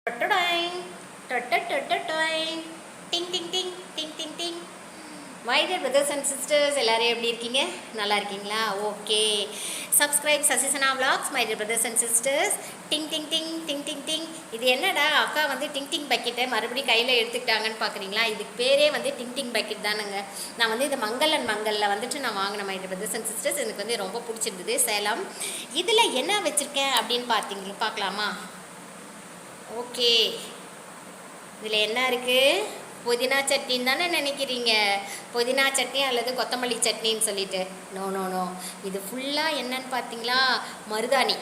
Ding ding ding ding ding ding. My dear brothers and sisters, எல்லாரும் எப்படி இருக்கீங்க? நல்லா இருக்கீங்களா? Okay. Subscribe Sasisana vlogs my dear brothers and sisters. Ding ding ding ding ding ding. இது என்னடா அக்கா வந்து டிங் டிங் பக்கெட்டை மறுபடியும் கையில் எடுத்துக்கிட்டாங்கன்னு பார்க்குறீங்களா? இதுக்கு பேரே வந்து டிங் டிங் பக்கெட் தானுங்க. நான் வந்து இந்த மங்கலில் வந்துட்டு நான் வாங்கின my dear brothers and sisters. எனக்கு வந்து ரொம்ப பிடிச்சிருந்தது சேலம். இதில் என்ன வச்சுருக்கேன் அப்படின்னு பார்க்கலாமா? ஓகே, இதில் என்ன இருக்குது? புதினா சட்னின்னு தானே நினைக்கிறீங்க? புதினா சட்னி அல்லது கொத்தமல்லி சட்னின்னு சொல்லிட்டு. நோ நோ நோ, இது ஃபுல்லாக என்னன்னு பார்த்தீங்களா? மருதாணி.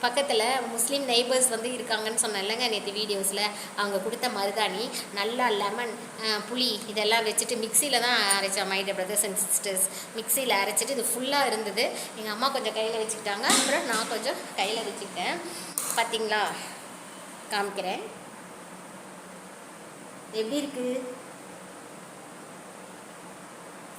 பக்கத்தில் முஸ்லீம் நெய்பர்ஸ் வந்து இருக்காங்கன்னு சொன்னேன்லங்க நேற்று வீடியோஸில். அவங்க கொடுத்த மருதாணி நல்லா லெமன், புளி இதெல்லாம் வச்சுட்டு மிக்சியில் தான் அரைச்சேன் my dear brothers and sisters. மிக்சியில் அரைச்சிட்டு இது ஃபுல்லாக இருந்தது. எங்கள் அம்மா கொஞ்சம் கையில் வச்சுக்கிட்டாங்க, அப்புறம் நான் கொஞ்சம் கையில் வச்சுக்கிட்டேன். பார்த்தீங்களா? காமிக்கிறேன் எப்படி இருக்குது.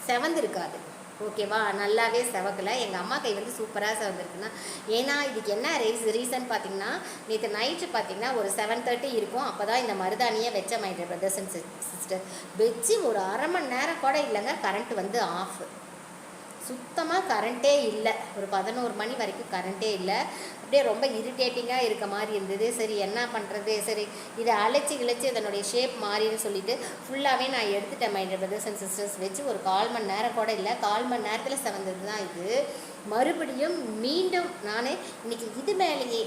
செவந்திருக்காது, ஓகேவா? நல்லாவே செவக்கலை. எங்கள் அம்மா கை வந்து சூப்பராக செவந்திருக்குன்னா, ஏன்னா இதுக்கு என்ன ரீசன் பார்த்தீங்கன்னா, நேற்று நைட்டு பார்த்தீங்கன்னா ஒரு 7:30 இருக்கும். அப்போ தான் இந்த மருதாணியை வச்ச my dear brothers and sister. வச்சு ஒரு அரை மணி நேரம் கூட இல்லைங்க, கரண்ட் வந்து ஆஃப். சுத்தமாக கரண்ட்டே இல்லை. ஒரு 11 மணி வரைக்கும் கரண்ட்டே இல்லை. அப்படியே ரொம்ப இரிட்டேட்டிங்காக இருக்க மாதிரி இருந்தது. சரி என்ன பண்ணுறது, சரி இதை அழைச்சி இதனுடைய ஷேப் மாறின்னு சொல்லிட்டு ஃபுல்லாகவே நான் எடுத்துட்டேன் my dear brothers and sisters. வச்சு ஒரு 1/4 மணி நேரம் கூட இல்லை, 1/4 மணி நேரத்தில் செவந்தது தான் இது. மறுபடியும் மீண்டும் நான் இன்றைக்கி இது மேலேயே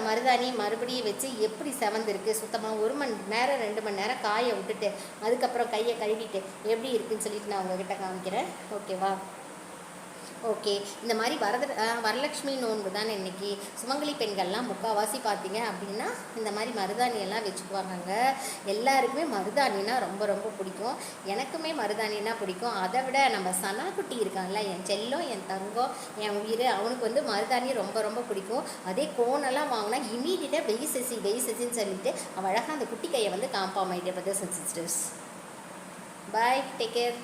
மருதாணி மறுபடியும் வச்சு எப்படி செவந்திருக்கு சுத்தமாக 1 மணி நேரம் 2 மணி நேரம் காய விட்டுட்டு அதுக்கப்புறம் கையை கழுவிட்டு எப்படி இருக்குதுன்னு சொல்லிட்டு நான் உங்ககிட்ட காமிக்கிறேன், ஓகேவா? ஓகே, இந்த மாதிரி வரலட்சுமி நோன்பு தானே இன்றைக்கி. சுமங்கலி பெண்கள்லாம் முக்கால்வாசி பார்த்தீங்க அப்படின்னா இந்த மாதிரி மருதாணியெல்லாம் வச்சுக்குவாங்க. எல்லாருக்குமே மருதாணினா ரொம்ப ரொம்ப பிடிக்கும். எனக்குமே மருதாணினா பிடிக்கும். அதை விட நம்ம சனா குட்டி இருக்காங்களா, என் செல்லம், என் தங்கம், என் உயிர், அவனுக்கு வந்து மருதாணி ரொம்ப ரொம்ப பிடிக்கும். அதே கோனெல்லாம் வாங்கினா இமீடியட்டாக வெய் சசின்னு சொல்லிட்டு அவள் அழகாக அந்த குட்டி கையை வந்து காம்பா my dear brothers and sisters. Bye, take care.